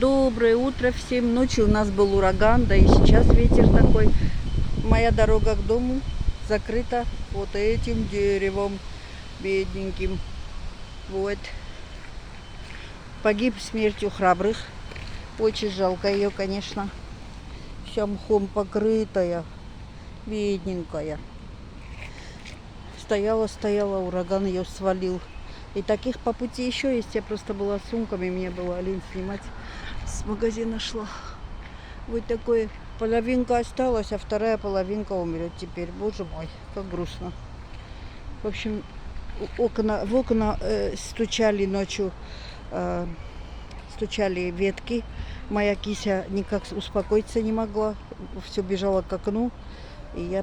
Доброе утро всем. Ночью у нас был ураган, да и сейчас ветер такой. Моя дорога к дому закрыта вот этим деревом бедненьким. Вот. Погиб смертью храбрых. Очень жалко ее, конечно. Вся мхом покрытая, бедненькая. Стояла, ураган ее свалил. И таких по пути еще есть. Я просто была с сумками, мне было лень снимать. С магазина шла. Вот такое. Половинка осталась, а вторая половинка умрет теперь. Боже мой, как грустно. В общем, в окна стучали ночью, стучали ветки. Моя кися никак успокоиться не могла. Все бежала к окну. И я